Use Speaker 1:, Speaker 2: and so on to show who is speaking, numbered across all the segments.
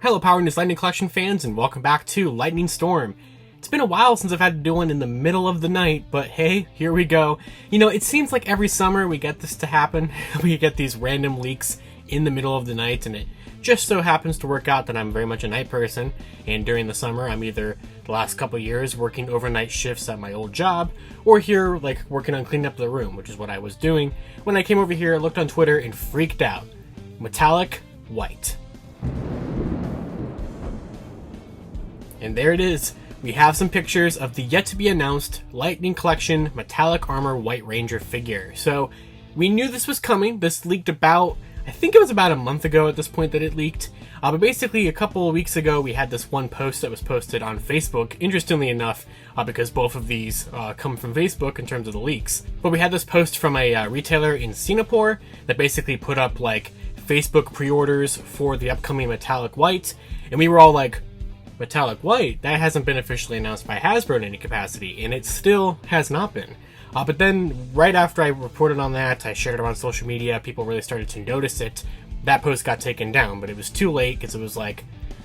Speaker 1: Hello Power News Lightning Collection fans, and welcome back to Lightning Storm. It's been a while since I've had to do one in the middle of the night, but hey, here we go. You know, it seems like every summer we get this to happen. We get these random leaks in the middle of the night, and it just so happens to work out that I'm very much a night person, and during the summer I'm either the last couple years working overnight shifts at my old job, or here like working on cleaning up the room, which is what I was doing. When I came over here, I looked on Twitter and freaked out. Metallic white. And there it is. We have some pictures of the yet-to-be-announced Lightning Collection Metallic Armor White Ranger figure. So, we knew this was coming. This leaked about, I think it was about a month ago at this point that it leaked. But basically, a couple of weeks ago, we had this one post that was posted on Facebook, interestingly enough, because both of these come from Facebook in terms of the leaks. But we had this post from a retailer in Singapore that basically put up, like, Facebook pre-orders for the upcoming Metallic White. And we were all like, Metallic White? That hasn't been officially announced by Hasbro in any capacity, and it still has not been. But then, right after I reported on that, I shared it on social media, people really started to notice it. That post got taken down, but it was too late, because it was like,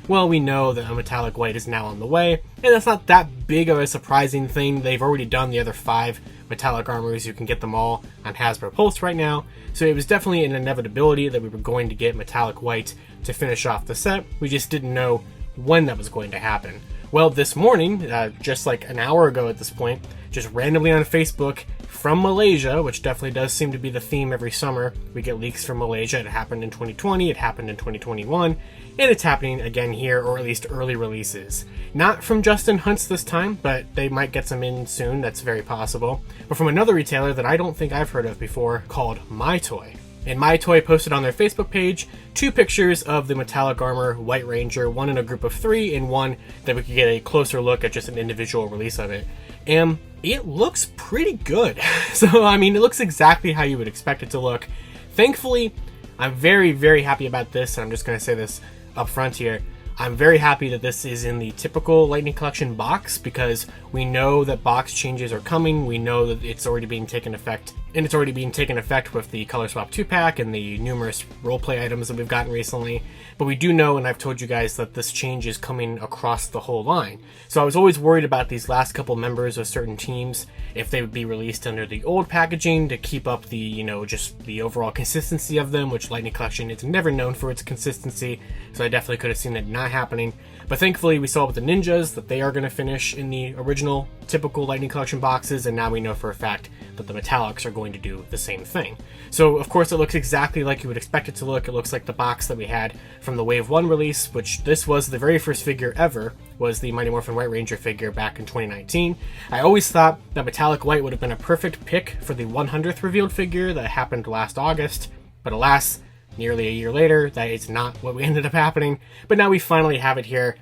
Speaker 1: well, we know that a Metallic White is now on the way, and that's not that big of a surprising thing. They've already done the other 5 Metallic Armors. You can get them all on Hasbro Pulse right now, so it was definitely an inevitability that we were going to get Metallic White to finish off the set. We just didn't know when that was going to happen. Well, this morning, just like an hour ago at this point, just randomly on Facebook from Malaysia, which definitely does seem to be the theme every summer, we get leaks from Malaysia. It happened in 2020, it happened in 2021, and it's happening again here, or at least early releases. Not from Justin Hunt's this time, but they might get some in soon, that's very possible. But from another retailer that I don't think I've heard of before, called MyToy. And MyToy posted on their Facebook page 2 pictures of the Metallic Armor White Ranger, one in a group of 3 and one that we could get a closer look at just an individual release of it. And it looks pretty good. So, I mean, it looks exactly how you would expect it to look. Thankfully, I'm very, very happy about this, and I'm just going to say this up front here. I'm very happy that this is in the typical Lightning Collection box, because we know that box changes are coming. We know that it's already being taken effect, and it's already being taken effect with the Color Swap 2-pack and the numerous roleplay items that we've gotten recently. But we do know, and I've told you guys, that this change is coming across the whole line. So I was always worried about these last couple members of certain teams, if they would be released under the old packaging to keep up the, you know, just the overall consistency of them, which Lightning Collection is never known for its consistency. So I definitely could have seen it not happening. But thankfully we saw with the Ninjas that they are going to finish in the original typical Lightning Collection boxes, and now we know for a fact that the Metallics are going to do the same thing. So of course it looks exactly like you would expect it to look. It looks like the box that we had from the Wave 1 release, which this was the very first figure ever, was the Mighty Morphin White Ranger figure back in 2019. I always thought that Metallic White would have been a perfect pick for the 100th revealed figure that happened last August, but alas, nearly a year later, that is not what we ended up happening. But now we finally have it here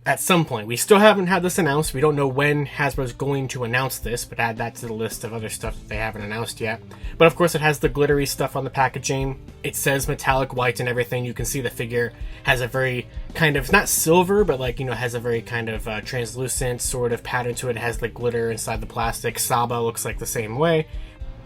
Speaker 1: at some point. We still haven't had this announced. We don't know when Hasbro's going to announce this, but add that to the list of other stuff that they haven't announced yet. But of course it has the glittery stuff on the packaging. It says Metallic White and everything. You can see the figure has a very kind of, not silver, but like, you know, has a very kind of translucent sort of pattern to it. It has the glitter inside the plastic. Saba looks like the same way.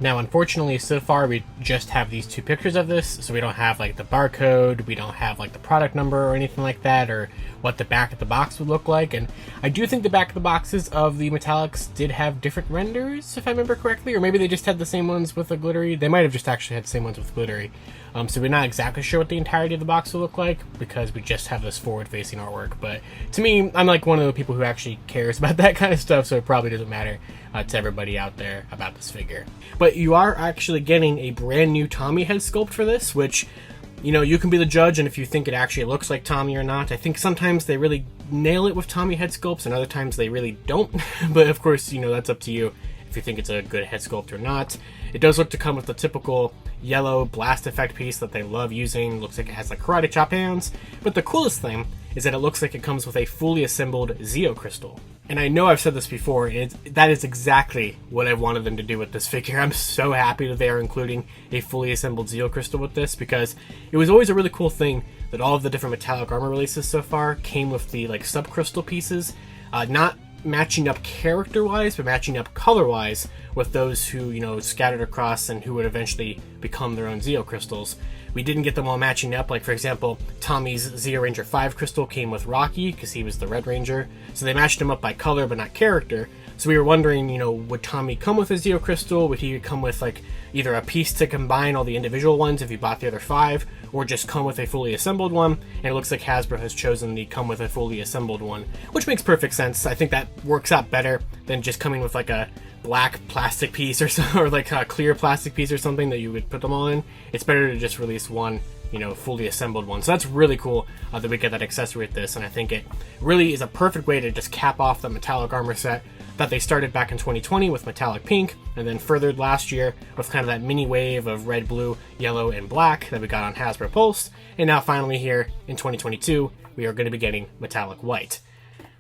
Speaker 1: Now, unfortunately, so far we just have these 2 pictures of this, so we don't have like the barcode, we don't have like the product number or anything like that, or what the back of the box would look like. And I do think the back of the boxes of the Metallics did have different renders, if I remember correctly, or maybe they just had the same ones with the glittery. They might have just actually had the same ones with glittery. So we're not exactly sure what the entirety of the box will look like, because we just have this forward-facing artwork. But to me, I'm like one of the people who actually cares about that kind of stuff, so it probably doesn't matter to everybody out there about this figure. But you are actually getting a brand new Tommy head sculpt for this, which, you know, you can be the judge, and if you think it actually looks like Tommy or not. I think sometimes they really nail it with Tommy head sculpts, and other times they really don't. But of course, you know, that's up to you if you think it's a good head sculpt or not. It does look to come with the typical yellow blast effect piece that they love using. Looks like it has like karate chop hands. But the coolest thing is that it looks like it comes with a fully assembled Zeo crystal. And I know I've said this before, and that is exactly what I wanted them to do with this figure. I'm so happy that they are including a fully assembled Zeo crystal with this, because it was always a really cool thing that all of the different Metallic Armor releases so far came with the like sub-crystal pieces, not matching up character-wise, but matching up color-wise with those who, you know, scattered across and who would eventually become their own Zeo crystals. We didn't get them all matching up. Like, for example, Tommy's Zeo Ranger 5 crystal came with Rocky because he was the Red Ranger. So they matched him up by color but not character. So we were wondering, you know, would Tommy come with a Zeo crystal? Would he come with like either a piece to combine all the individual ones if you bought the other 5, or just come with a fully assembled one? And it looks like Hasbro has chosen the come with a fully assembled one, which makes perfect sense. I think that works out better than just coming with like a black plastic piece or so, or like a clear plastic piece or something that you would put them all in. It's better to just release one, you know, fully assembled one. So that's really cool that we get that accessory with this, and I think it really is a perfect way to just cap off the metallic armor set that they started back in 2020 with metallic pink, and then furthered last year with kind of that mini wave of red, blue, yellow, and black that we got on Hasbro Pulse, and now finally here in 2022 we are going to be getting metallic white.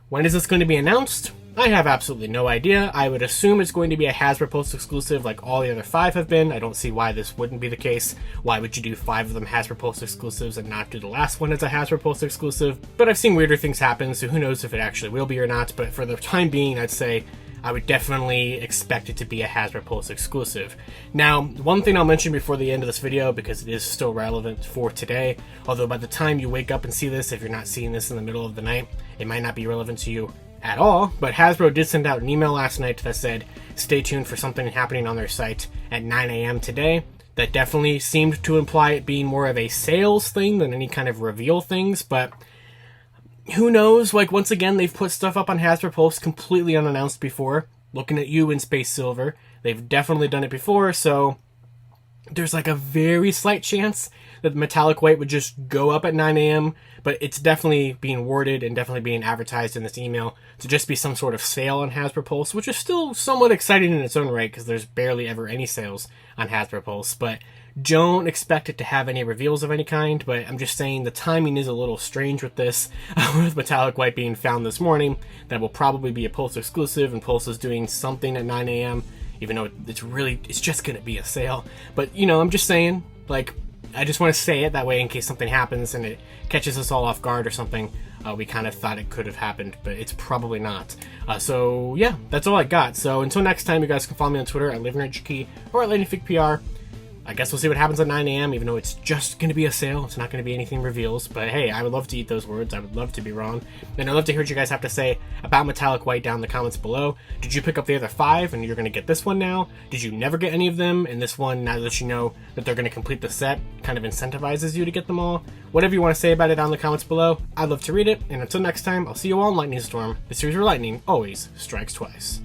Speaker 1: When is this going to be announced? I have absolutely no idea. I would assume it's going to be a Hasbro Pulse exclusive like all the other 5 have been. I don't see why this wouldn't be the case. Why would you do 5 of them Hasbro Pulse exclusives and not do the last one as a Hasbro Pulse exclusive? But I've seen weirder things happen, so who knows if it actually will be or not. But for the time being, I'd say I would definitely expect it to be a Hasbro Pulse exclusive. Now, one thing I'll mention before the end of this video, because it is still relevant for today, although by the time you wake up and see this, if you're not seeing this in the middle of the night, it might not be relevant to you at all, but Hasbro did send out an email last night that said stay tuned for something happening on their site at 9 a.m. today. That definitely seemed to imply it being more of a sales thing than any kind of reveal things, but who knows? Like, once again, they've put stuff up on Hasbro Pulse completely unannounced before. Looking at you in Space Silver, they've definitely done it before, so there's like a very slight chance that metallic white would just go up at 9 a.m., but it's definitely being worded and definitely being advertised in this email to just be some sort of sale on Hasbro Pulse, which is still somewhat exciting in its own right because there's barely ever any sales on Hasbro Pulse, but don't expect it to have any reveals of any kind. But I'm just saying the timing is a little strange with this, with metallic white being found this morning. That will probably be a Pulse exclusive, and Pulse is doing something at 9 a.m., even though it's just going to be a sale. But, you know, I'm just saying, like, I just want to say it that way in case something happens and it catches us all off guard or something. We kind of thought it could have happened, but it's probably not. So yeah, that's all I got. So until next time, you guys can follow me on Twitter at LivingRichKey or at LadyFigPR. I guess we'll see what happens at 9 a.m., even though it's just going to be a sale. It's not going to be anything reveals. But hey, I would love to eat those words. I would love to be wrong. And I'd love to hear what you guys have to say about metallic white down in the comments below. Did you pick up the other 5 and you're going to get this one now? Did you never get any of them? And this one, now that you know that they're going to complete the set, kind of incentivizes you to get them all? Whatever you want to say about it down in the comments below, I'd love to read it. And until next time, I'll see you all in Lightning Storm. The series where lightning always strikes twice.